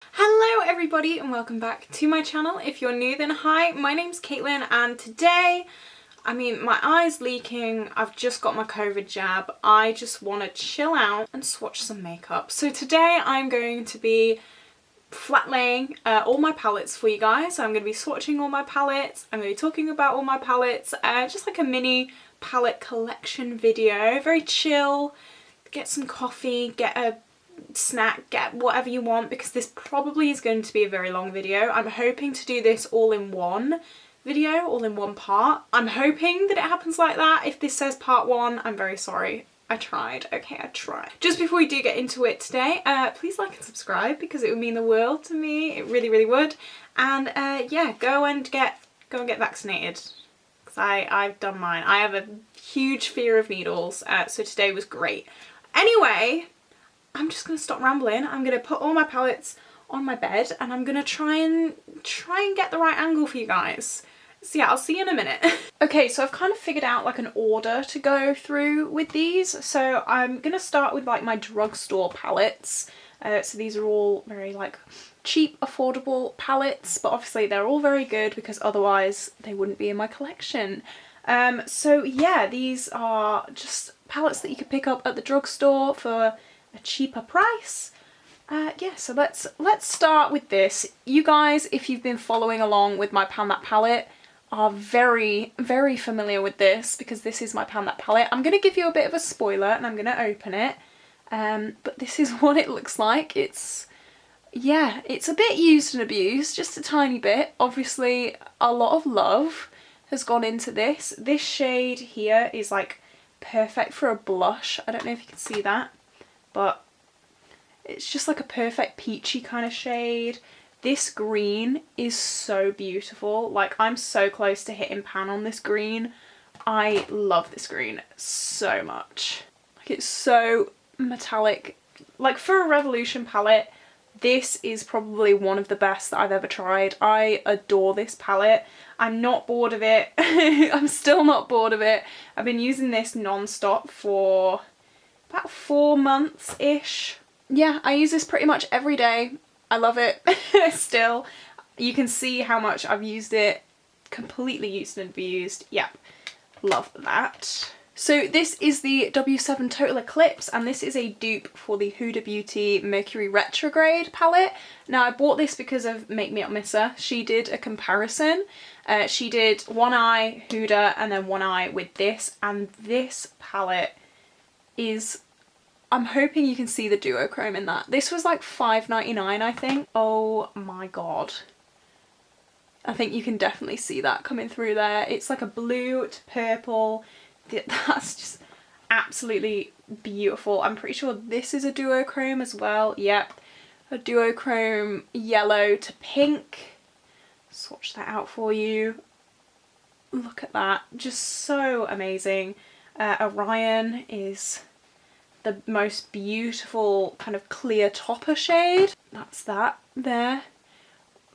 Hello everybody and welcome back to my channel. If you're new then hi, my name's Caitlin and today, my eye's leaking, I've just got my COVID jab, I just want to chill out and swatch some makeup. So today I'm going to be flat laying all my palettes for you guys. I'm going to be swatching all my palettes, I'm going to be talking about all my palettes, just like a mini palette collection video, very chill, get some coffee, get a snack, get whatever you want, because this probably is going to be a very long video. I'm hoping to do this all in one video, all in one part. I'm hoping that it happens like that. If this says part one, I'm very sorry. I tried. Okay, I tried. Just before we do get into it today, please like and subscribe because it would mean the world to me. It really, really would. And yeah, go and get vaccinated because I've done mine. I have a huge fear of needles, so today was great. Anyway, I'm just going to stop rambling. I'm going to put all my palettes on my bed and I'm going to try and get the right angle for you guys. So yeah, I'll see you in a minute. Okay, so I've kind of figured out like an order to go through with these. So I'm going to start with like my drugstore palettes. So these are all very like cheap, affordable palettes, but obviously they're all very good because otherwise they wouldn't be in my collection. So yeah, these are just palettes that you could pick up at the drugstore for a cheaper price. Yeah, so let's start with this. You guys, if you've been following along with my Pan That palette, are very, very familiar with this because this is my Pan That palette. I'm going to give you a bit of a spoiler and I'm going to open it. But this is what it looks like. It's a bit used and abused, just a tiny bit. Obviously, a lot of love has gone into this. This shade here is like perfect for a blush. I don't know if you can see that, but it's just like a perfect peachy kind of shade. This green is so beautiful. Like, I'm so close to hitting pan on this green. I love this green so much. Like, it's so metallic. Like, for a Revolution palette, this is probably one of the best that I've ever tried. I adore this palette. I'm not bored of it. I'm still not bored of it. I've been using this non-stop for about 4 months-ish. Yeah, I use this pretty much every day. I love it still. You can see how much I've used it. Completely used and abused. Yep, love that. So this is the W7 Total Eclipse and this is a dupe for the Huda Beauty Mercury Retrograde palette. Now I bought this because of Make Me Up Misser. She did a comparison. She did one eye Huda and then one eye with this, and this palette is, I'm hoping you can see the duochrome in that. This was like $5.99 I think. Oh my god. I think you can definitely see that coming through there. It's like a blue to purple. That's just absolutely beautiful. I'm pretty sure this is a duochrome as well. Yep, a duochrome yellow to pink. Swatch that out for you. Look at that, just so amazing. Orion is the most beautiful kind of clear topper shade. That's that there.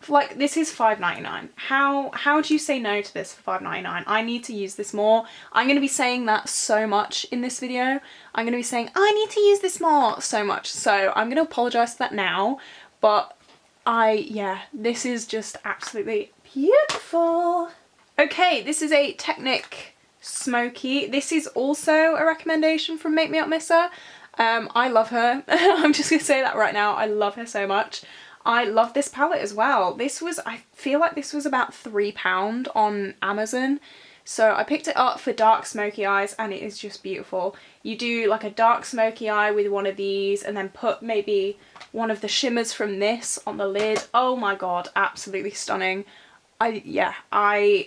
Like, this is $5.99. How do you say no to this for $5.99? I need to use this more. I'm going to be saying that so much in this video. I'm going to be saying, I need to use this more so much. So I'm going to apologise for that now. But yeah, this is just absolutely beautiful. Okay, this is a Technic Smoky. This is also a recommendation from Make Me Up Misser. I love her. I'm just going to say that right now. I love her so much. I love this palette as well. This was, I feel like this was about £3 on Amazon. So I picked it up for dark smoky eyes and it is just beautiful. You do like a dark smoky eye with one of these and then put maybe one of the shimmers from this on the lid. Oh my god, absolutely stunning. I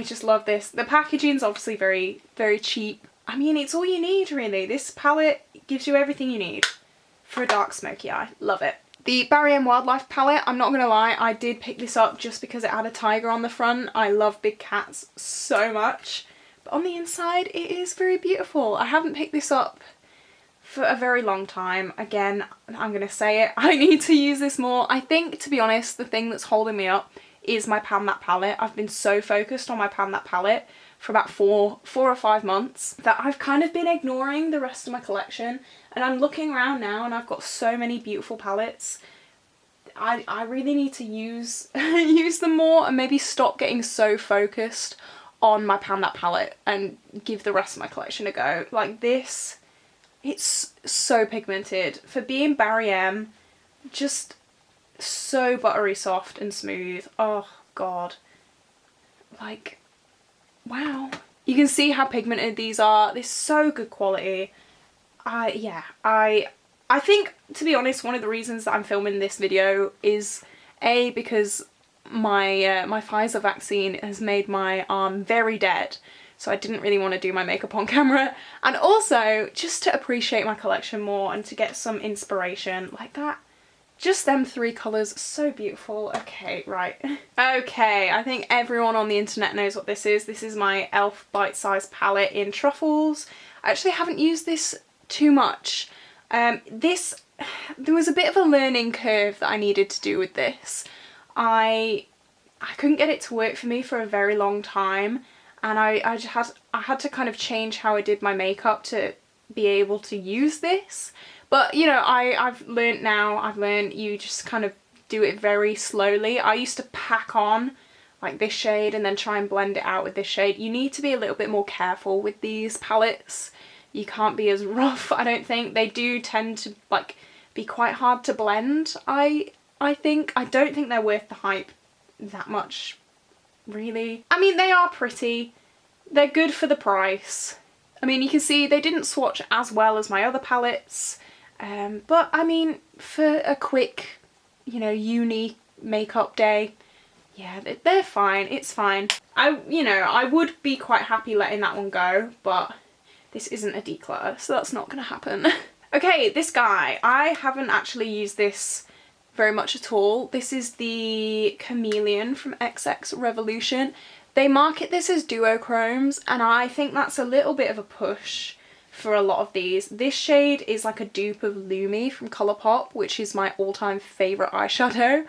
just love this. The packaging's obviously very, very cheap. I mean, it's all you need really. This palette gives you everything you need for a dark smoky eye. Love it. The Barry M Wildlife palette, I'm not going to lie, I did pick this up just because it had a tiger on the front. I love big cats so much. But on the inside, it is very beautiful. I haven't picked this up for a very long time. Again, I'm going to say it, I need to use this more. I think, to be honest, the thing that's holding me up is my Pan That palette. I've been so focused on my Pan That palette for about four or 5 months that I've kind of been ignoring the rest of my collection. And I'm looking around now and I've got so many beautiful palettes I really need to use use them more and maybe stop getting so focused on my Pan That palette and give the rest of my collection a go. Like this, it's so pigmented. For being Barry M, just so buttery soft and smooth. Oh god. Like, wow. You can see how pigmented these are. They're so good quality. Yeah, I think, to be honest, one of the reasons that I'm filming this video is A, because my my Pfizer vaccine has made my arm very dead, so I didn't really want to do my makeup on camera, and also just to appreciate my collection more and to get some inspiration like that. Just them three colours, so beautiful. Okay, right. Okay, I think everyone on the internet knows what this is. This is my e.l.f. Bite Size palette in Truffles. I actually haven't used this too much. There was a bit of a learning curve that I needed to do with this. I couldn't get it to work for me for a very long time, and I had to kind of change how I did my makeup to be able to use this. But you know, I've learned now. I've learned you just kind of do it very slowly. I used to pack on like this shade and then try and blend it out with this shade. You need to be a little bit more careful with these palettes. You can't be as rough, I don't think. They do tend to like be quite hard to blend, I think. I don't think they're worth the hype that much, really. I mean, they are pretty. They're good for the price. I mean, you can see they didn't swatch as well as my other palettes. But I mean, for a quick, you know, uni makeup day, yeah, they're fine. It's fine. I would be quite happy letting that one go, but this isn't a declutter, so that's not gonna happen. Okay, this guy. I haven't actually used this very much at all. This is the Chameleon from XX Revolution. They market this as duochromes, and I think that's a little bit of a push for a lot of these. This shade is like a dupe of Lumi from Colourpop, which is my all-time favourite eyeshadow.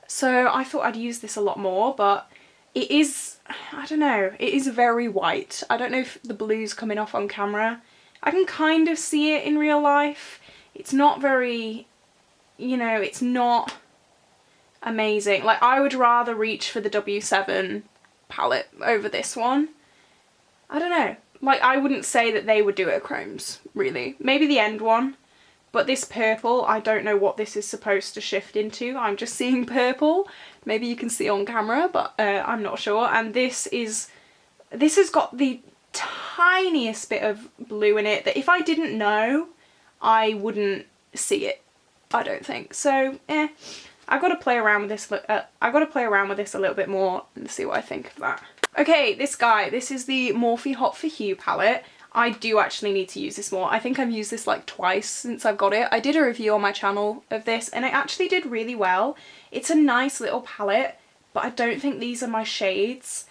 So I thought I'd use this a lot more, but it is, I don't know, it is very white. I don't know if the blue's coming off on camera. I can kind of see it in real life. It's not very, you know, it's not amazing. Like, I would rather reach for the W7 palette over this one. I don't know. Like, I wouldn't say that they would duochromes, really. Maybe the end one. But this purple, I don't know what this is supposed to shift into. I'm just seeing purple. Maybe you can see on camera, but I'm not sure. And this has got the tiniest bit of blue in it that if I didn't know, I wouldn't see it, I don't think. So, I've got to play around with this. I've got to play around with this a little bit more and see what I think of that. Okay, this guy. This is the Morphe Hot for Hue palette. I do actually need to use this more. I think I've used this like twice since I've got it. I did a review on my channel of this and it actually did really well. It's a nice little palette, but I don't think these are my shades.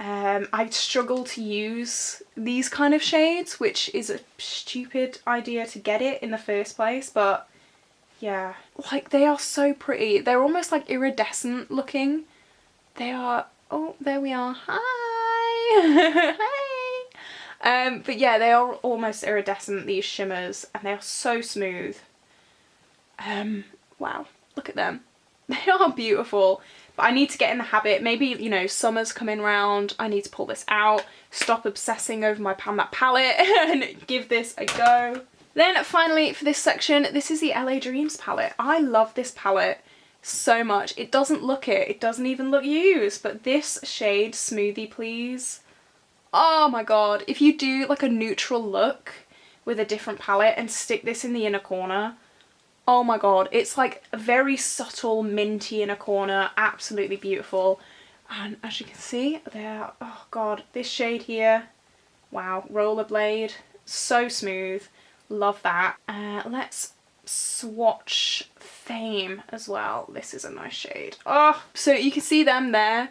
I struggle to use these kind of shades, which is a stupid idea to get it in the first place, but yeah. Like, they are so pretty. They're almost like iridescent looking. They are, oh, there we are. Hi! Hey! But yeah, they are almost iridescent, these shimmers, and they are so smooth. Wow, look at them. They are beautiful. But I need to get in the habit. Maybe, you know, summer's coming round. I need to pull this out, stop obsessing over my Pan That palette and give this a go. Then finally for this section, this is the LA Dreams palette. I love this palette so much. It doesn't look it. It doesn't even look used. But this shade, Smoothie Please. Oh my god. If you do like a neutral look with a different palette and stick this in the inner corner, oh my god, it's like a very subtle minty inner corner, absolutely beautiful. And as you can see there, oh god, this shade here, wow, Rollerblade, so smooth, love that. Let's swatch Fame as well. This is a nice shade. Oh, so you can see them there.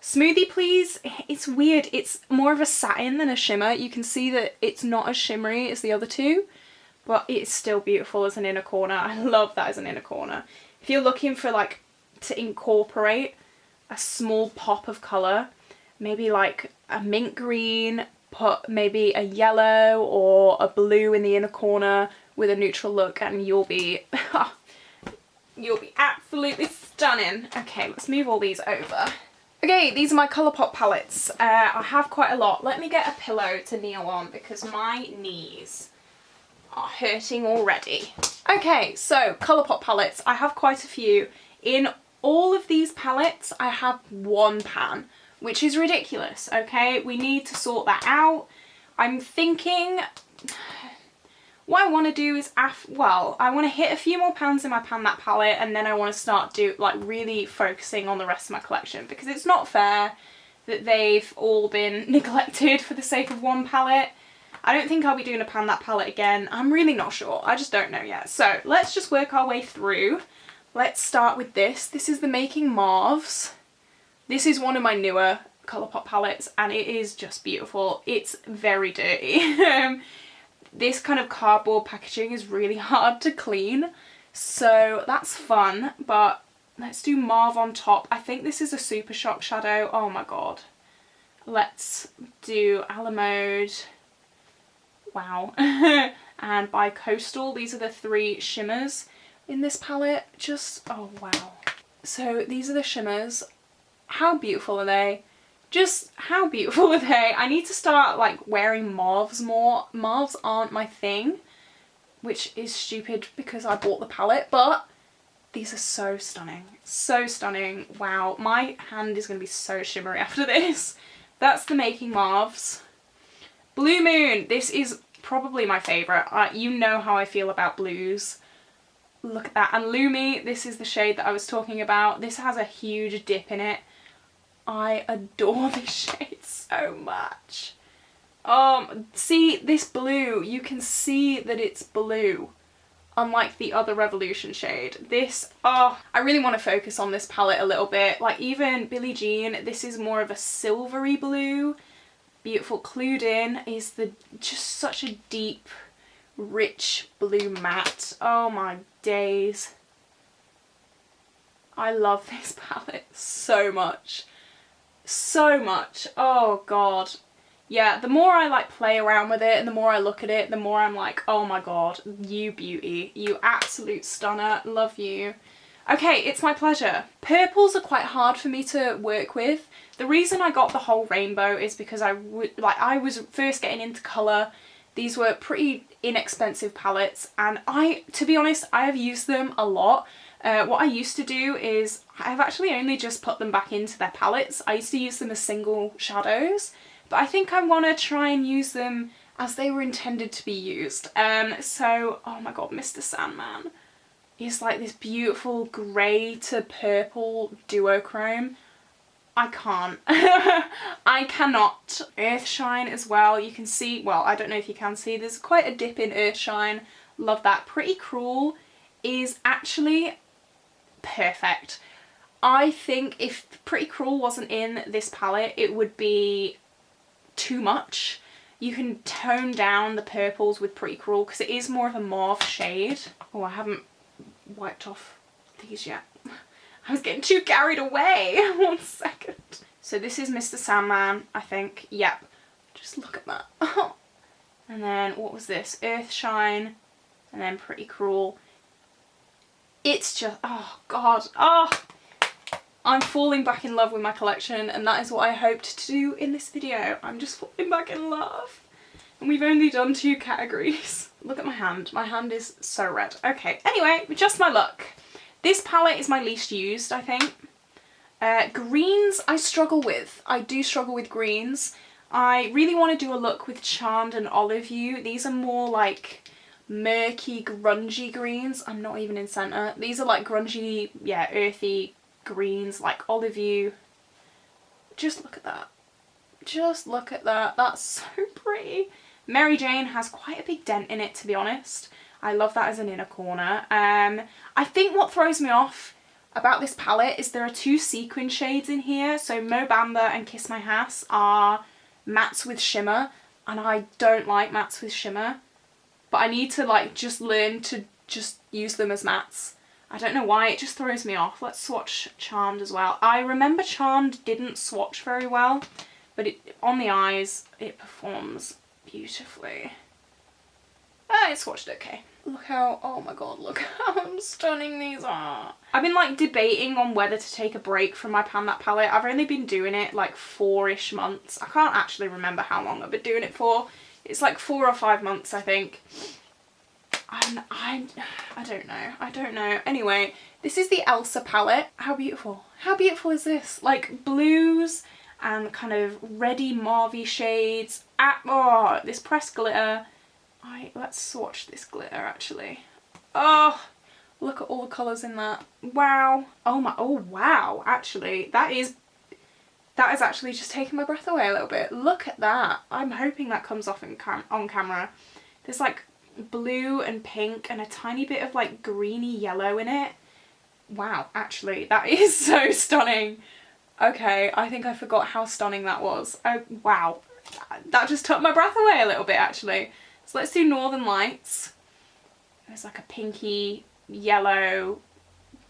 Smoothie Please, it's weird, it's more of a satin than a shimmer. You can see that it's not as shimmery as the other two, but it's still beautiful as an inner corner. I love that as an inner corner. If you're looking for like to incorporate a small pop of colour, maybe like a mint green, put maybe a yellow or a blue in the inner corner with a neutral look and you'll be You'll be absolutely stunning. Okay, let's move all these over. Okay, these are my Colourpop palettes. I have quite a lot. Let me get a pillow to kneel on because my knees are hurting already. Okay, so Colourpop palettes. I have quite a few. In all of these palettes, I have one pan, which is ridiculous, okay? We need to sort that out. I'm thinking what I want to do is, I want to hit a few more pans in my pan that palette, and then I want to start really focusing on the rest of my collection, because it's not fair that they've all been neglected for the sake of one palette. I don't think I'll be doing a pan that palette again. I'm really not sure. I just don't know yet. So let's just work our way through. Let's start with this. This is the Making Mauves. This is one of my newer Colourpop palettes, and it is just beautiful. It's very dirty. This kind of cardboard packaging is really hard to clean, so that's fun, but let's do Mauve on top. I think this is a Super Shock shadow. Oh my god. Let's do Alamode. Wow. And Bi-Coastal. These are the 3 shimmers in this palette. Just, oh wow. So these are the shimmers. How beautiful are they? Just how beautiful are they? I need to start wearing mauves more. Mauves aren't my thing, which is stupid because I bought the palette, but these are so stunning. So stunning. Wow, my hand is going to be so shimmery after this. That's the Making Mauves. Blue Moon. This is probably my favourite. You know how I feel about blues. Look at that. And Lumi, this is the shade that I was talking about. This has a huge dip in it. I adore this shade so much. See this blue, you can see that it's blue, unlike the other Revolution shade. This, I really want to focus on this palette a little bit. Like even Billie Jean, this is more of a silvery blue. Beautiful Clued In is just such a deep, rich blue matte. Oh my days. I love this palette so much. So much. Oh god. Yeah, the more I play around with it and the more I look at it, the more I'm like, oh my god, you beauty. You absolute stunner. Love you. Okay, it's my pleasure. Purples are quite hard for me to work with. The reason I got the whole rainbow is because I was first getting into colour. These were pretty inexpensive palettes, and to be honest, I have used them a lot. What I used to do is, I've actually only just put them back into their palettes. I used to use them as single shadows, but I think I want to try and use them as they were intended to be used. So, oh my god, Mr. Sandman is like this beautiful grey to purple duochrome. I can't. I cannot. Earthshine as well. You can see, well, I don't know if you can see, there's quite a dip in Earthshine. Love that. Pretty Cruel is actually perfect. I think if Pretty Cruel wasn't in this palette, it would be too much. You can tone down the purples with Pretty Cruel because it is more of a mauve shade. Oh, I haven't wiped off these yet. I was getting too carried away. 1 second. So this is Mr. Sandman, I think. Yep. Just look at that. And then what was this? Earthshine. And then Pretty Cruel. It's just, oh god. Oh, I'm falling back in love with my collection, and that is what I hoped to do in this video. I'm just falling back in love. And we've only done 2 categories. Look at my hand. My hand is so red. Okay, anyway, just my luck. This palette is my least used, I think. Greens I struggle with. I do struggle with greens. I really want to do a look with Charmed and Olive View. These are more like murky, grungy greens. I'm not even in centre. These are like grungy, yeah, earthy greens, like Olive View. Just look at that. Just look at that. That's so pretty. Mary Jane has quite a big dent in it, to be honest. I love that as an inner corner. I think what throws me off about this palette is there are 2 sequin shades in here. So Mo Bamba and Kiss My Ass are mattes with shimmer, and I don't like mattes with shimmer. But I need to like just learn to just use them as mattes. I don't know why, it just throws me off. Let's swatch Charmed as well. I remember Charmed didn't swatch very well, but on the eyes it performs beautifully. It swatched okay. Look how, oh my god, look how stunning these are. I've been like debating on whether to take a break from my Pan That palette. I've only been doing it like 4-ish months. I can't actually remember how long I've been doing it for. It's like 4 or 5 months, I think. And I don't know. Anyway, this is the Elsa palette. How beautiful. How beautiful is this? Like blues and kind of reddy mauvey shades. Oh, this pressed glitter. Let's swatch this glitter actually. Oh, look at all the colours in that. Wow. Oh wow, actually, that is actually just taking my breath away a little bit. Look at that. I'm hoping that comes off on camera. There's like blue and pink and a tiny bit of like greeny yellow in it. Wow, actually, that is so stunning. Okay, I think I forgot how stunning that was. Oh, wow. That just took my breath away a little bit, actually. So let's do Northern Lights. There's like a pinky, yellow,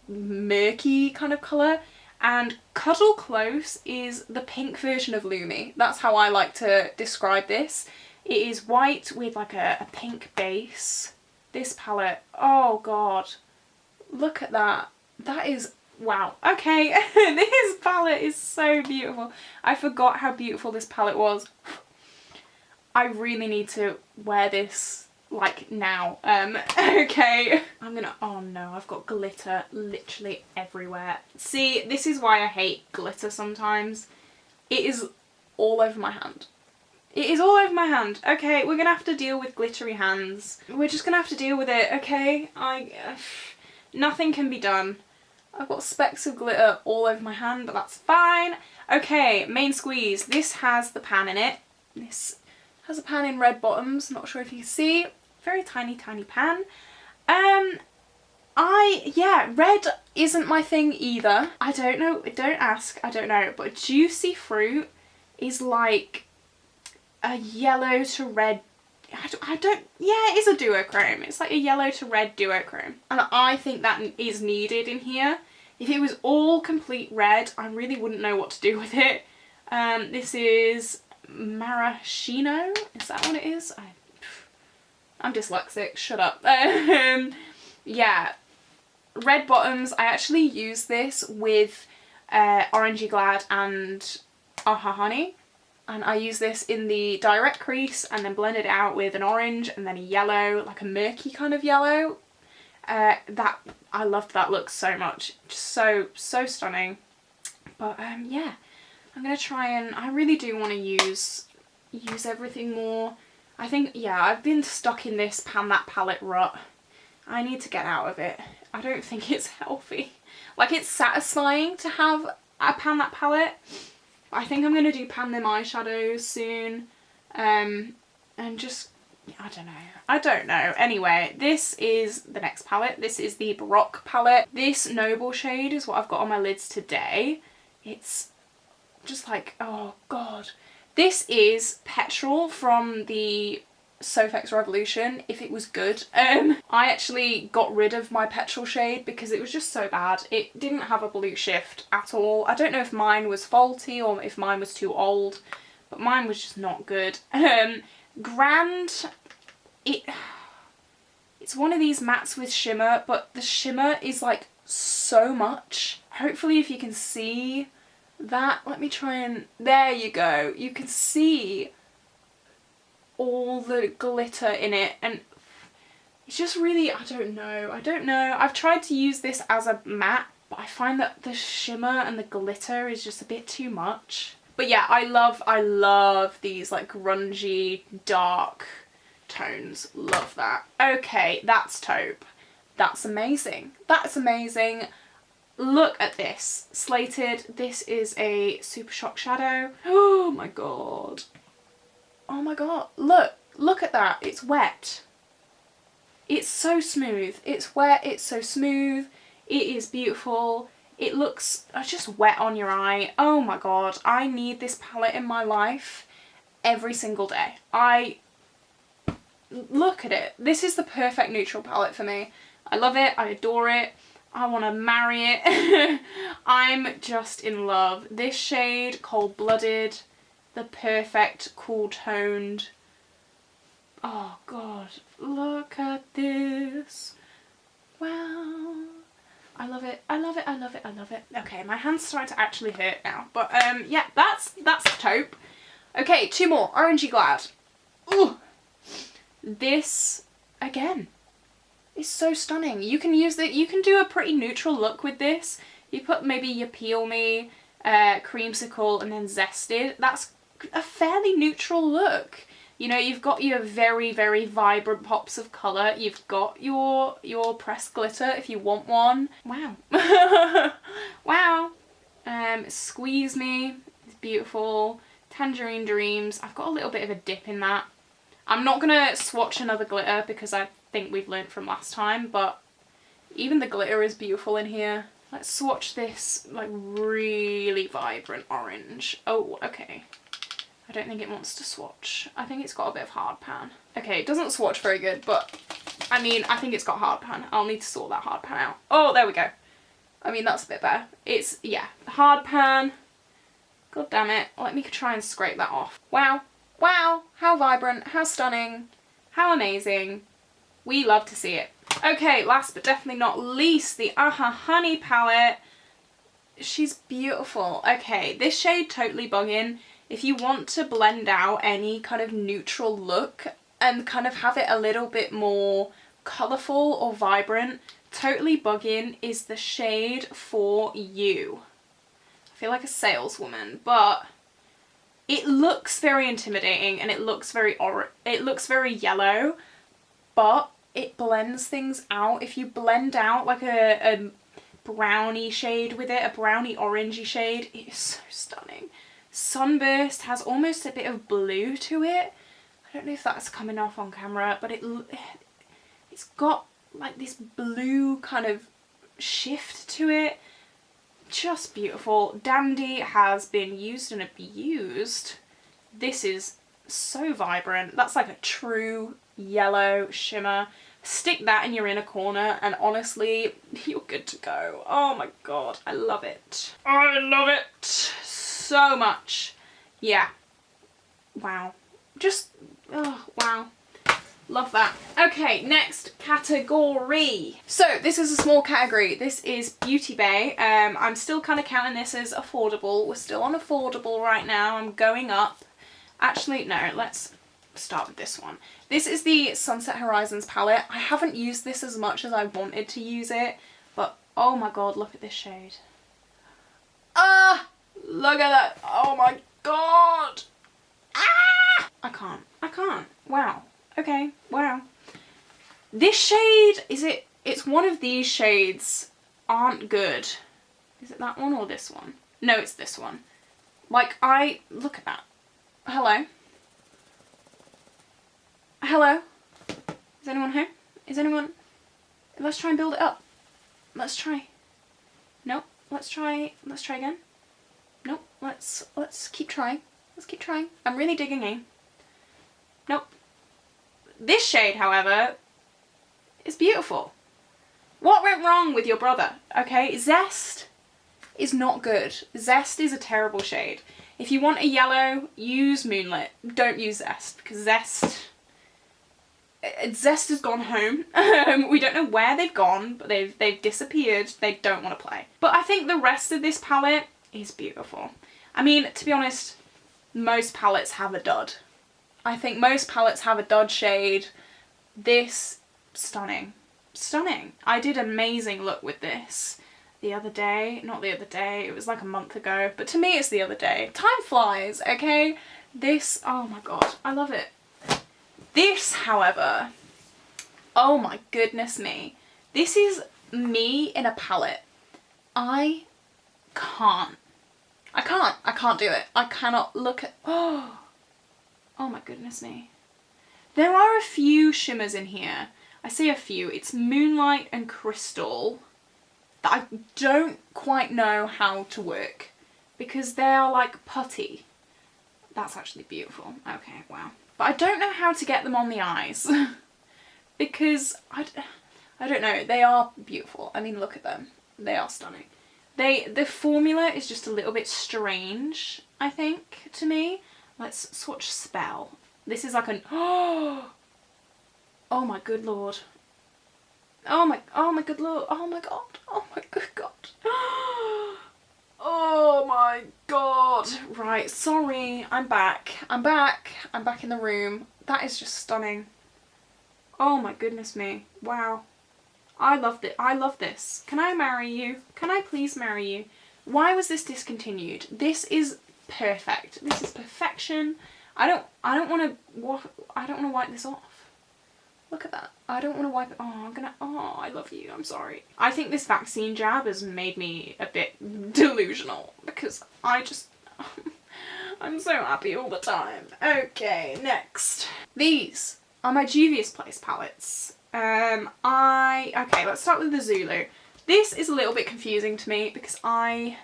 murky kind of colour. And Cuddle Close is the pink version of Lumi. That's how I like to describe this. It is white with like a pink base. This palette, oh god. Look at that. That is, wow. Okay, this palette is so beautiful. I forgot how beautiful this palette was. I really need to wear this like now. Okay. I'm gonna, oh no, I've got glitter literally everywhere. See, this is why I hate glitter sometimes. It is all over my hand. It is all over my hand. Okay, we're gonna have to deal with glittery hands. We're just gonna have to deal with it, okay? Nothing can be done. I've got specks of glitter all over my hand, but that's fine. Okay, main squeeze. This has the pan in it. This has a pan in red bottoms. Not sure if you can see. Very tiny, tiny pan. Yeah, red isn't my thing either. I don't know, don't ask, I don't know. But Juicy Fruit is like a yellow to red, yeah, it is a duochrome. It's like a yellow to red duochrome. And I think that is needed in here. If it was all complete red, I really wouldn't know what to do with it. This is maraschino, is that what it is? I'm dyslexic, shut up. Yeah, red bottoms. I actually use this with Orangey Glad and Aha Honey. And I use this in the direct crease and then blend it out with an orange and then a yellow, like a murky kind of yellow. I loved that look so much. Just so stunning. But yeah, I'm gonna try and, I really do want to use everything more. I think, yeah, I've been stuck in this Pan That palette rut. I need to get out of it. I don't think it's healthy. Like, it's satisfying to have a Pan That palette. I think I'm going to do Pan Them eyeshadows soon. And just, I don't know. Anyway, this is the next palette. This is the Baroque palette. This Noble shade is what I've got on my lids today. It's just like, oh god. This is Petrol from the Sofx Revolution, if it was good. I actually got rid of my Petrol shade because it was just so bad. It didn't have a blue shift at all. I don't know if mine was faulty or if mine was too old, but mine was just not good. Grand, it's one of these mattes with shimmer, but the shimmer is like so much. Hopefully if you can see that, let me try and, there you go. You can see all the glitter in it and it's just really, I don't know. I've tried to use this as a matte, but I find that the shimmer and the glitter is just a bit too much. But yeah, I love these like grungy, dark tones. Love that. Okay, that's taupe. That's amazing. That's amazing. Look at this. Slated. This is a Super Shock shadow. Oh my god. Oh my god. Look at that. It's wet. It's so smooth. It's wet. It's so smooth. It is beautiful. It looks just wet on your eye. Oh my god. I need this palette in my life every single day. Look at it. This is the perfect neutral palette for me. I love it. I adore it. I want to marry it. I'm just in love. This shade, Cold Blooded, the perfect cool toned. Oh God, look at this. Wow. I love it. I love it. I love it. I love it. Okay, my hand's starting to actually hurt now. But yeah, that's taupe. Okay, 2 more. Orangey Glad. Ooh. This, again, is so stunning. You can use it. You can do a pretty neutral look with this. You put maybe your Peel Me, Creamsicle, and then Zested. That's a fairly neutral look. You know, you've got your very, very vibrant pops of colour. You've got your pressed glitter if you want one. Wow. Wow. Squeeze Me. It's beautiful. Tangerine Dreams. I've got a little bit of a dip in that. I'm not going to swatch another glitter because I think we've learnt from last time, but even the glitter is beautiful in here. Let's swatch this, like, really vibrant orange. Oh, okay. I don't think it wants to swatch. I think it's got a bit of hard pan. Okay, it doesn't swatch very good, but I mean, I think it's got hard pan. I'll need to sort that hard pan out. Oh, there we go. I mean, that's a bit better. It's, yeah, hard pan. God damn it. Let me try and scrape that off. Wow. Wow. How vibrant. How stunning. How amazing. We love to see it. Okay, last but definitely not least, the Aha Honey palette. She's beautiful. Okay, this shade Totally Buggin'. If you want to blend out any kind of neutral look and kind of have it a little bit more colourful or vibrant, Totally Buggin' is the shade for you. I feel like a saleswoman, but it looks very intimidating and it looks very yellow, but it blends things out. If you blend out like a brownie shade with it, a brownie orangey shade, it is so stunning. Sunburst has almost a bit of blue to it. I don't know if that's coming off on camera, but it's got like this blue kind of shift to it. Just beautiful. Dandy has been used and abused. This is so vibrant. That's like a true yellow shimmer. Stick that in your inner corner and honestly, you're good to go. Oh my God, I love it. I love it so much. Yeah. Wow. Just, oh, wow. Love that. Okay, next category. So this is a small category. This is Beauty Bay. I'm still kind of counting this as affordable. We're still on affordable right now. I'm going up. Actually, no, let's start with this one. This is the Sunset Horizons palette. I haven't used this as much as I wanted to use it, but oh my God, look at this shade. Ah, look at that. Oh my God. Ah, I can't. Wow. Okay, wow. This shade, it's one of these shades aren't good. Is it that one or this one? No, it's this one. Like, look at that. Hello? Hello? Is anyone home? Is anyone? Let's try and build it up. Let's try. Nope. Let's try again. Nope. Let's keep trying. Let's keep trying. I'm really digging in. Nope. This shade, however, is beautiful. What went wrong with your brother? Okay, Zest is not good. Zest is a terrible shade. If you want a yellow, use Moonlit. Don't use Zest, because Zest has gone home. We don't know where they've gone, but they've disappeared. They don't want to play. But I think the rest of this palette is beautiful. I mean, to be honest, most palettes have a dud. I think most palettes have a dud shade. This, stunning. Stunning. I did an amazing look with this the other day. Not the other day, it was like a month ago. But to me, it's the other day. Time flies, okay? This, oh my God, I love it. This, however, oh my goodness me. This is me in a palette. I can't do it. I cannot look at, oh my goodness me. There are a few shimmers in here. I say a few. It's Moonlight and Crystal that I don't quite know how to work because they are like putty. That's actually beautiful. Okay, wow. But I don't know how to get them on the eyes because I don't know. They are beautiful. I mean, look at them. They are stunning. The formula is just a little bit strange, I think, to me. Let's swatch Spell. This is like an, oh, Oh my good lord. Oh my good lord. Oh my god. Oh my good god. Oh my god. Right, sorry. I'm back. I'm back in the room. That is just stunning. Oh my goodness me. Wow. I love it. I love this. Can I marry you? Can I please marry you? Why was this discontinued? This is perfect. This is perfection. I don't want to wipe this off. Look at that. I don't want to wipe it. Oh, I love you. I'm sorry. I think this vaccine jab has made me a bit delusional because I'm so happy all the time. Okay, next. These are my Juvia's Place palettes. Okay, let's start with the Zulu. This is a little bit confusing to me because I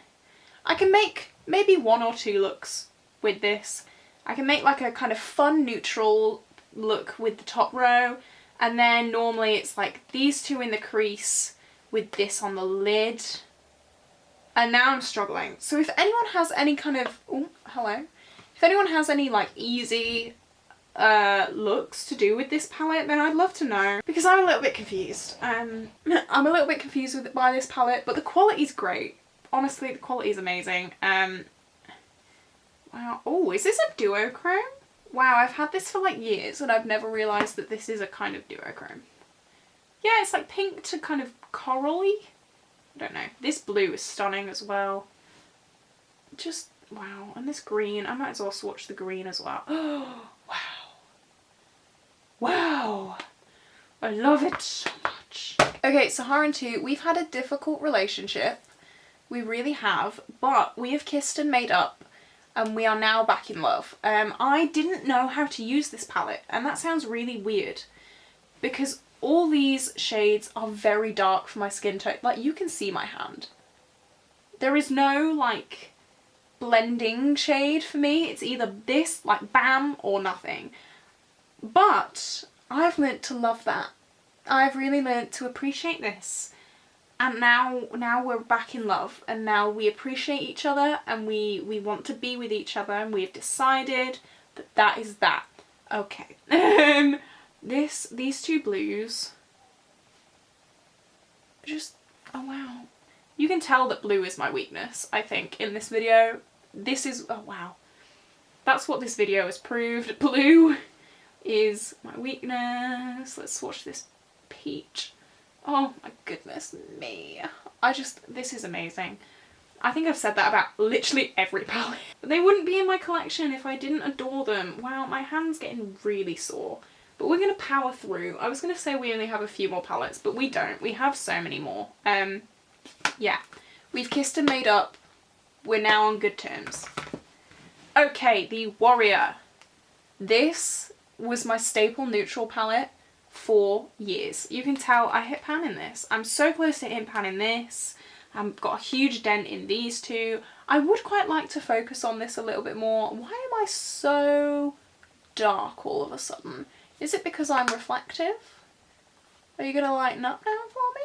can make maybe 1 or 2 looks with this. I can make like a kind of fun neutral look with the top row, and then normally it's like these 2 in the crease with this on the lid. And now I'm struggling. So if anyone has any kind of, oh, hello. If anyone has any like easy looks to do with this palette, then I'd love to know, because I'm a little bit confused. I'm a little bit confused by this palette, but the quality's great. Honestly, the quality is amazing. Wow. Oh, is this a duochrome? Wow, I've had this for like years and I've never realised that this is a kind of duochrome. Yeah, it's like pink to kind of corally. I don't know. This blue is stunning as well. Just, wow. And this green, I might as well swatch the green as well. Oh, wow. Wow. I love it so much. Okay, Sahara and 2, we've had a difficult relationship. We really have, but we have kissed and made up. And we are now back in love. I didn't know how to use this palette, and that sounds really weird because all these shades are very dark for my skin tone. Like, you can see my hand. There is no like blending shade for me. It's either this, like bam, or nothing. But I've learnt to love that. I've really learnt to appreciate this. And now we're back in love, and now we appreciate each other, and we want to be with each other, and we have decided that that is that. Okay. These 2 blues, just, oh wow. You can tell that blue is my weakness, I think, in this video. This is, oh wow. That's what this video has proved. Blue is my weakness. Let's swatch this peach. Oh my goodness me. This is amazing. I think I've said that about literally every palette. But they wouldn't be in my collection if I didn't adore them. Wow, my hand's getting really sore. But we're going to power through. I was going to say we only have a few more palettes, but we don't. We have so many more. Yeah. We've kissed and made up. We're now on good terms. Okay, the Warrior. This was my staple neutral palette for years. You can tell I hit pan in this. I'm so close to hitting pan in this. I've got a huge dent in these 2. I would quite like to focus on this a little bit more. Why am I so dark all of a sudden? Is it because I'm reflective? Are you gonna lighten up now for me?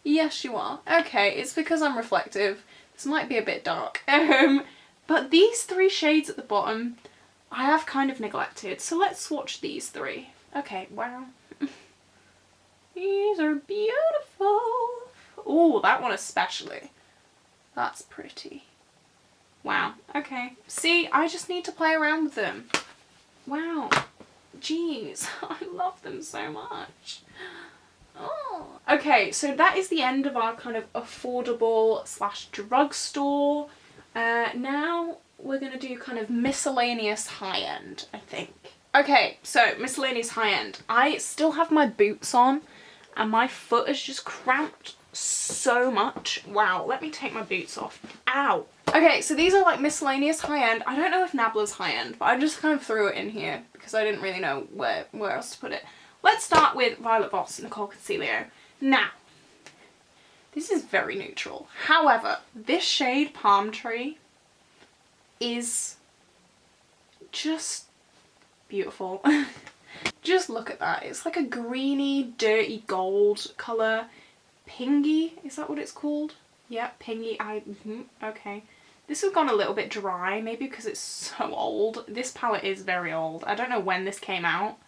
Yes, you are. Okay, it's because I'm reflective. This might be a bit dark. But these 3 shades at the bottom, I have kind of neglected. So let's swatch these 3. Okay, wow. These are beautiful. Oh, that one especially. That's pretty. Wow, okay. See, I just need to play around with them. Wow. Jeez, I love them so much. Oh. Okay, so that is the end of our kind of affordable / drugstore. Now we're going to do kind of miscellaneous high-end, I think. Okay, so miscellaneous high-end. I still have my boots on and my foot is just cramped so much. Wow, let me take my boots off. Ow. Okay, so these are like miscellaneous high-end. I don't know if Nabla's high-end, but I just kind of threw it in here because I didn't really know where else to put it. Let's start with Violet Voss and Nicole Concealio. Now, this is very neutral. However, this shade Palm Tree is just beautiful. Just look at that. It's like a greeny, dirty gold colour. Pingy, is that what it's called? Yep, pingy. Okay. This has gone a little bit dry, maybe because it's so old. This palette is very old. I don't know when this came out.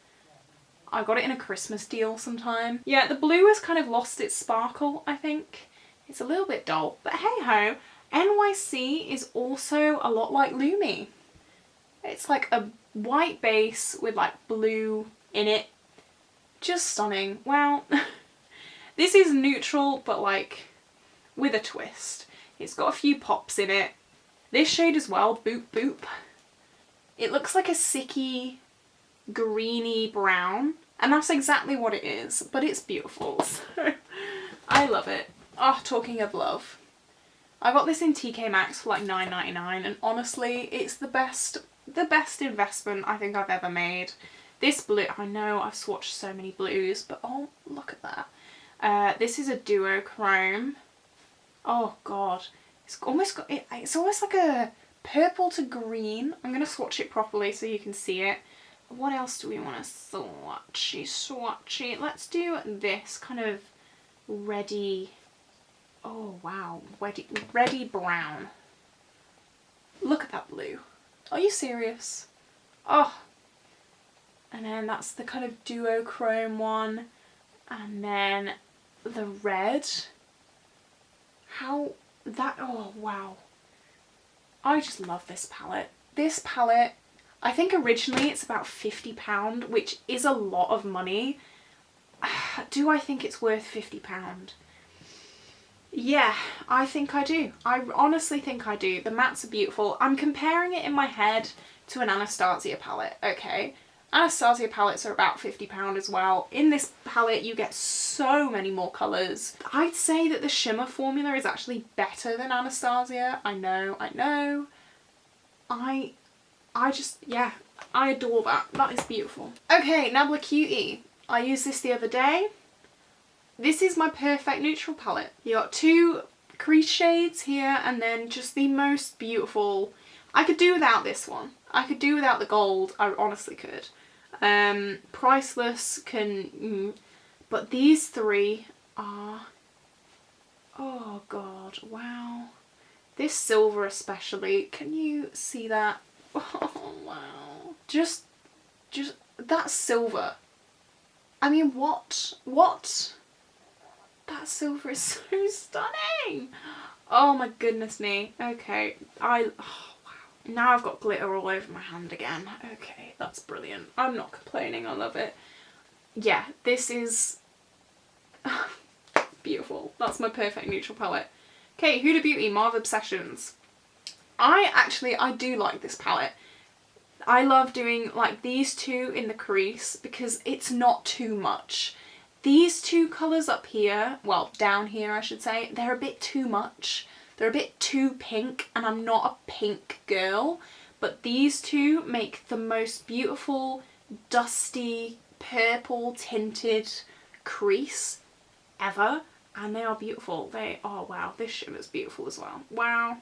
I got it in a Christmas deal sometime. Yeah, the blue has kind of lost its sparkle, I think. It's a little bit dull, but hey ho. NYC is also a lot like Lumi. It's like a white base with like blue in it. Just stunning. Wow. This is neutral, but like with a twist. It's got a few pops in it. This shade as well, Boop Boop. It looks like a sicky, greeny brown, and that's exactly what it is, but it's beautiful, so I love it. Oh, talking of love. I got this in TK Maxx for like $9.99, and honestly, it's the best investment I think I've ever made. This blue, I know I've swatched so many blues, but oh, look at that. This is a duochrome. Oh god, it's almost like a purple to green. I'm gonna swatch it properly so you can see it. What else do we want to swatchy? Let's do this kind of reddy. Oh wow, reddy brown. Look at that blue. Are you serious? Oh. And then that's the kind of duochrome one. And then the red. Oh wow. I just love this palette. This palette, I think originally it's about £50, which is a lot of money. Do I think it's worth £50? Yeah, I think I do. I honestly think I do. The mattes are beautiful. I'm comparing it in my head to an Anastasia palette, okay? Anastasia palettes are about £50 as well. In this palette you get so many more colours. I'd say that the shimmer formula is actually better than Anastasia. I know. I just, yeah, I adore that. That is beautiful. Okay, Nabla Cutie. I used this the other day. This is my perfect neutral palette. You got two crease shades here and then just the most beautiful. I could do without this one. I could do without the gold. I honestly could. Priceless but these three are, oh god, wow. This silver especially, can you see that? Oh wow. Just that silver. I mean, what? That silver is so stunning. Oh my goodness me. Okay, oh wow. Now I've got glitter all over my hand again. Okay, that's brilliant. I'm not complaining, I love it. Yeah, this is beautiful. That's my perfect neutral palette. Okay, Huda Beauty Mauve Obsessions. I do like this palette. I love doing like these two in the crease because it's not too much. These two colours up here, well down here I should say, they're a bit too much. They're a bit too pink and I'm not a pink girl, but these two make the most beautiful dusty purple tinted crease ever, and they are beautiful. Oh wow, this shimmer's beautiful as well. Wow.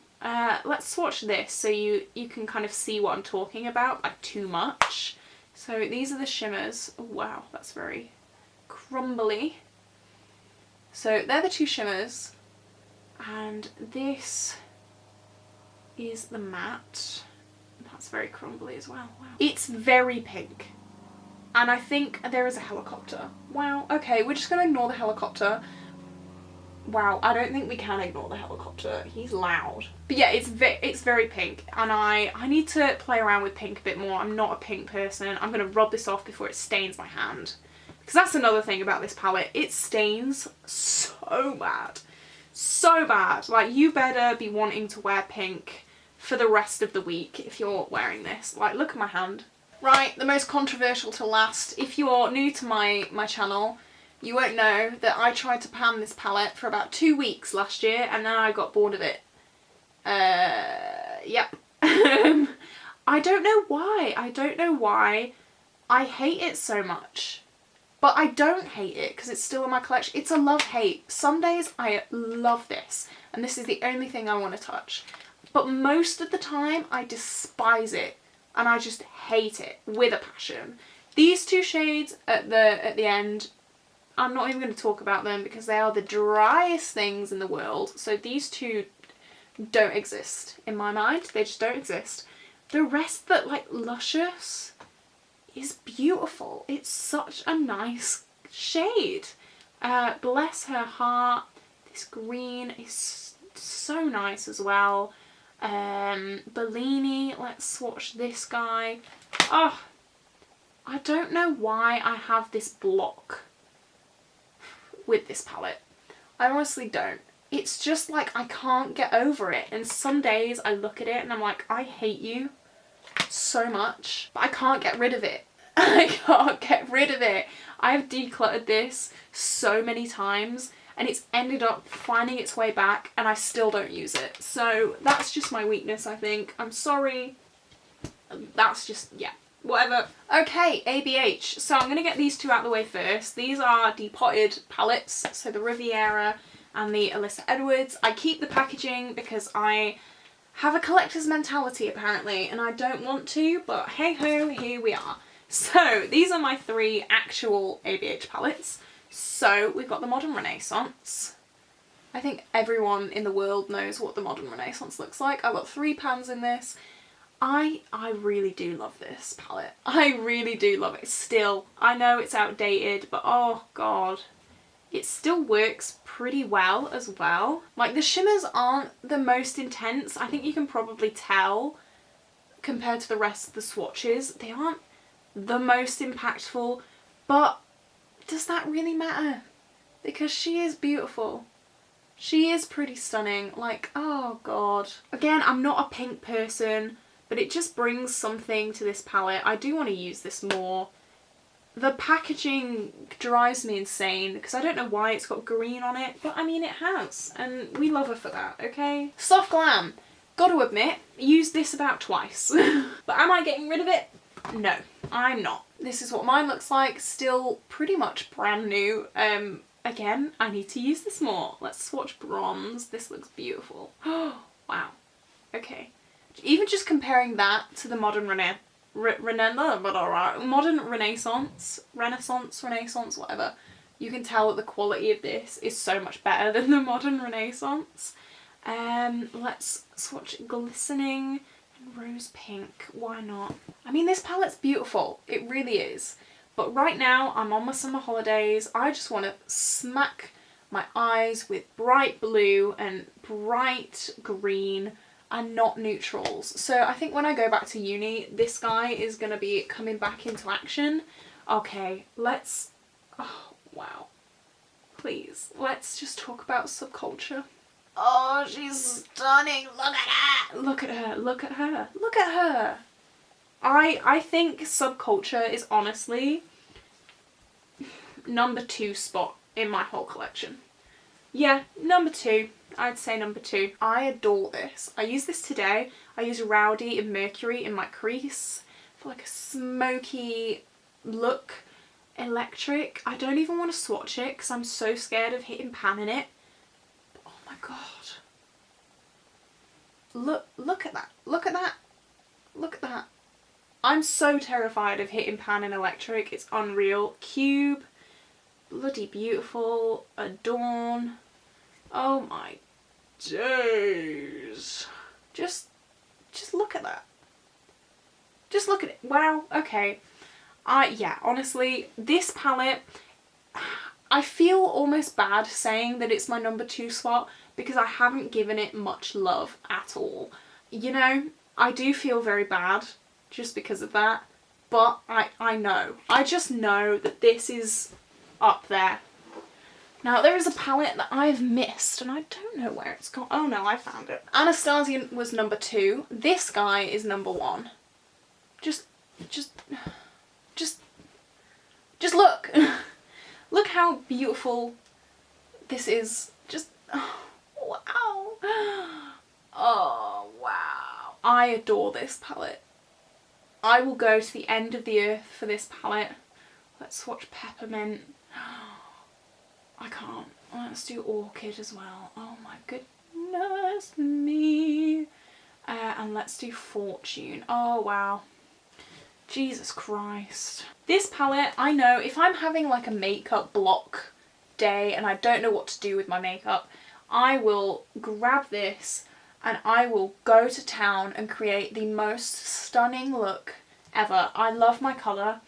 Let's swatch this so you can kind of see what I'm talking about, like too much. So these are the shimmers. Oh, wow, that's very crumbly. So they're the two shimmers, and this is the matte. That's very crumbly as well. Wow. It's very pink, and I think there is a helicopter. Wow, okay, we're just gonna ignore the helicopter. Wow, I don't think we can ignore the helicopter. He's loud. But yeah, it's very pink, and I need to play around with pink a bit more. I'm not a pink person. I'm gonna rub this off before it stains my hand. Because that's another thing about this palette. It stains so bad. So bad. Like, you better be wanting to wear pink for the rest of the week if you're wearing this. Like, look at my hand. Right, the most controversial to last. If you're new to my channel, you won't know that I tried to pan this palette for about 2 weeks last year and then I got bored of it. Yep. I don't know why. I hate it so much. But I don't hate it because it's still in my collection. It's a love-hate. Some days I love this and this is the only thing I want to touch. But most of the time I despise it and I just hate it with a passion. These two shades at the end, I'm not even going to talk about them because they are the driest things in the world. So these two don't exist in my mind. They just don't exist. The rest that like Luscious, is beautiful. It's such a nice shade. Bless her heart. This green is so nice as well. Bellini, let's swatch this guy. Oh, I don't know why I have this block with this palette. I honestly don't. It's just like I can't get over it, and some days I look at it and I'm like, I hate you so much, but I can't get rid of it. I can't get rid of it. I've decluttered this so many times and it's ended up finding its way back and I still don't use it. So that's just my weakness, I think. I'm sorry. That's just, yeah, whatever. Okay, ABH. So I'm going to get these two out of the way first. These are depotted palettes, so the Riviera and the Alyssa Edwards. I keep the packaging because I have a collector's mentality apparently and I don't want to, but hey ho, here we are. So these are my 3 actual ABH palettes. So we've got the Modern Renaissance. I think everyone in the world knows what the Modern Renaissance looks like. I've got 3 pans in this. I really do love this palette. I really do love it still. I know it's outdated, but oh god. It still works pretty well as well. Like the shimmers aren't the most intense. I think you can probably tell compared to the rest of the swatches. They aren't the most impactful, but does that really matter? Because she is beautiful. She is pretty stunning. Like, oh god. Again, I'm not a pink person, but it just brings something to this palette. I do want to use this more. The packaging drives me insane because I don't know why it's got green on it, but I mean it has, and we love her for that, okay? Soft Glam. Gotta admit, used this about twice. But am I getting rid of it? No, I'm not. This is what mine looks like, still pretty much brand new. Again, I need to use this more. Let's swatch Bronze. This looks beautiful. Oh, wow. Okay. Even just comparing that to the Modern Modern Renaissance, whatever, you can tell that the quality of this is so much better than the Modern Renaissance. Let's swatch Glistening and Rose Pink. Why not? I mean, this palette's beautiful. It really is. But right now, I'm on my summer holidays. I just want to smack my eyes with bright blue and bright green and not neutrals. So I think when I go back to uni, this guy is going to be coming back into action. Okay, let's... Oh, wow. Please, let's just talk about Subculture. Oh, she's stunning. Look at her. Look at her. Look at her. Look at her. I think Subculture is honestly number 2 spot in my whole collection. Yeah, number 2. I'd say number 2. I adore this. I use this today. I use Rowdy and Mercury in my crease for like a smoky look. Electric. I don't even want to swatch it because I'm so scared of hitting pan in it. But oh my god. Look at that. Look at that. Look at that. I'm so terrified of hitting pan in electric. It's unreal. Cube. Bloody beautiful. Adorn. Oh my days. Just look at that. Just look at it. Wow. Okay. Yeah, honestly, this palette, I feel almost bad saying that it's my number 2 slot because I haven't given it much love at all. You know, I do feel very bad just because of that, but I know. I just know that this is up there. Now, there is a palette that I've missed, and I don't know where it's gone. Oh no, I found it. Anastasia was number 2. This guy is number 1. Just look. Look how beautiful this is. Just, oh, wow. Oh, wow. I adore this palette. I will go to the end of the earth for this palette. Let's swatch Peppermint. I can't. Let's do Orchid as well. Oh my goodness me. And let's do Fortune. Oh wow. Jesus Christ. This palette, I know if I'm having like a makeup block day and I don't know what to do with my makeup, I will grab this and I will go to town and create the most stunning look ever. I love my colour.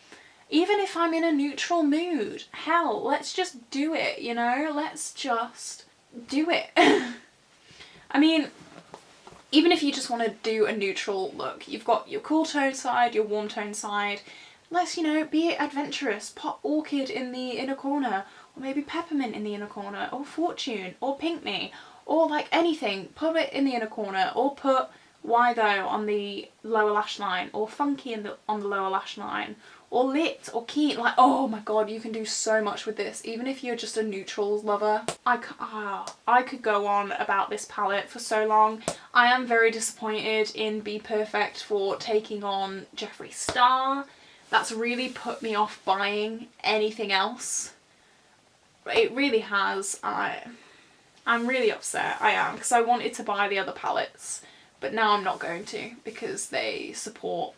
Even if I'm in a neutral mood, hell, let's just do it, you know? Let's just do it. I mean, even if you just want to do a neutral look, you've got your cool tone side, your warm tone side. Let's, you know, be adventurous. Pop orchid in the inner corner, or maybe peppermint in the inner corner, or fortune, or pink me, or like anything. Put it in the inner corner, or put why though on the lower lash line, or funky on the lower lash line, or lit, or keen. Like, oh my god, you can do so much with this, even if you're just a neutrals lover. I could go on about this palette for so long. I am very disappointed in Be Perfect for taking on Jeffree Star. That's really put me off buying anything else. It really has. I'm really upset, I am, because I wanted to buy the other palettes, but now I'm not going to because they support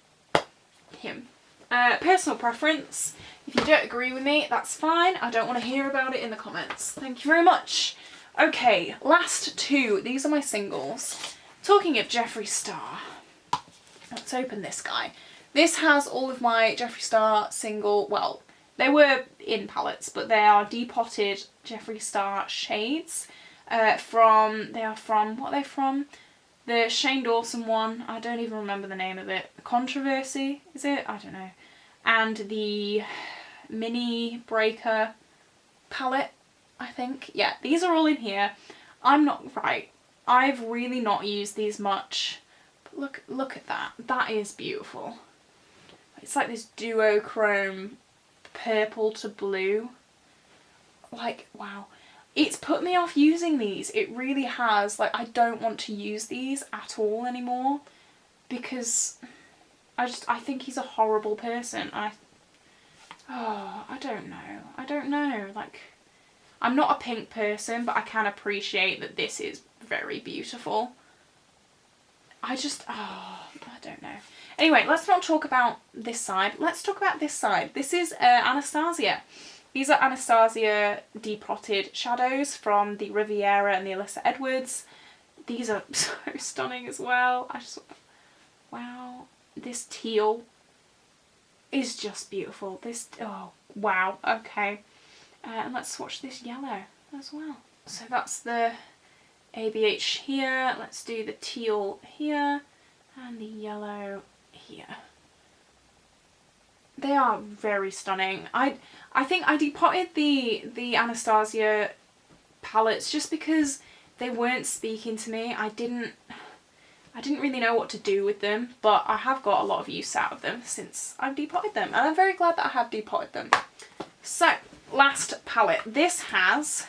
him. Personal preference. If you don't agree with me, that's fine. I don't want to hear about it in the comments. Thank you very much. Okay, last two. These are my singles. Talking of Jeffree Star, let's open this guy. This has all of my Jeffree Star single, well, they were in palettes, but they are depotted Jeffree Star shades. What are they from? The Shane Dawson one, I don't even remember the name of it. Controversy, is it? I don't know. And the Mini Breaker palette, I think. Yeah, these are all in here. I'm not, right, I've really not used these much. But look at that. That is beautiful. It's like this duochrome purple to blue. Like, wow. It's put me off using these. It really has. Like, I don't want to use these at all anymore because I think he's a horrible person. I don't know. Like, I'm not a pink person, but I can appreciate that this is very beautiful. I don't know. Anyway, let's not talk about this side. Let's talk about this side. This is Anastasia. These are Anastasia depotted shadows from the Riviera and the Alyssa Edwards. These are so stunning as well. Wow. This teal is just beautiful. Oh, wow. Okay. And let's swatch this yellow as well. So that's the ABH here. Let's do the teal here and the yellow here. They are very stunning. I think I depotted the Anastasia palettes just because they weren't speaking to me. I didn't really know what to do with them, but I have got a lot of use out of them since I've depotted them, and I'm very glad that I have depotted them. So, last palette. This has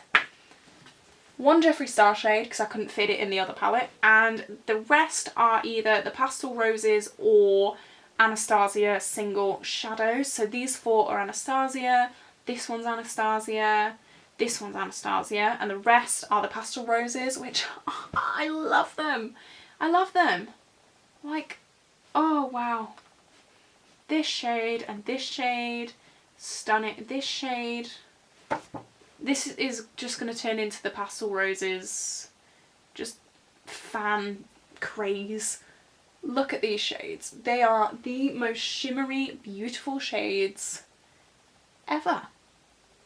one Jeffree Star shade because I couldn't fit it in the other palette, and the rest are either the Pastel Roses or Anastasia single shadows. So these four are Anastasia, this one's Anastasia, this one's Anastasia, and the rest are the Pastel Roses, which I love them. I love them. Like, oh wow. This shade and this shade, stunning. This shade. This is just going to turn into the Pastel Roses just fan craze. Look at these shades. They are the most shimmery, beautiful shades ever.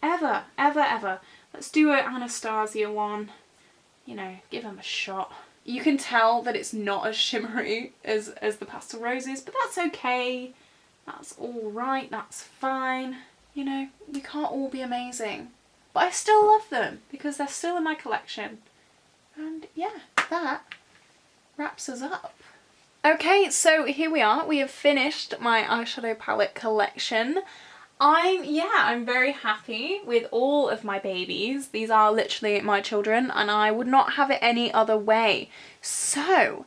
Ever, ever, ever. Let's do an Anastasia one. You know, give them a shot. You can tell that it's not as shimmery as the Pastel Roses, but that's okay. That's alright, that's fine. You know, we can't all be amazing. But I still love them because they're still in my collection. And yeah, that wraps us up. Okay, so here we are. We have finished my eyeshadow palette collection. I'm very happy with all of my babies. These are literally my children and I would not have it any other way. So,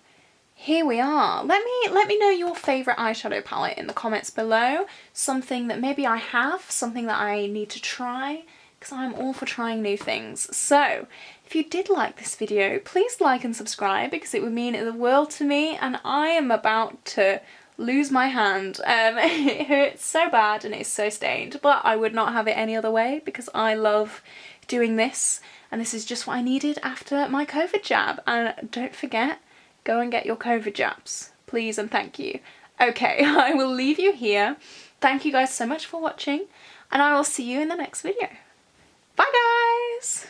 here we are. Let me know your favourite eyeshadow palette in the comments below. Something that maybe I have, something that I need to try, because I'm all for trying new things. So, if you did like this video, please like and subscribe because it would mean the world to me, and I am about to lose my hand. It hurts so bad and it's so stained, but I would not have it any other way because I love doing this, and this is just what I needed after my COVID jab. And don't forget, go and get your COVID jabs, please and thank you. Okay, I will leave you here. Thank you guys so much for watching, and I will see you in the next video. Bye guys!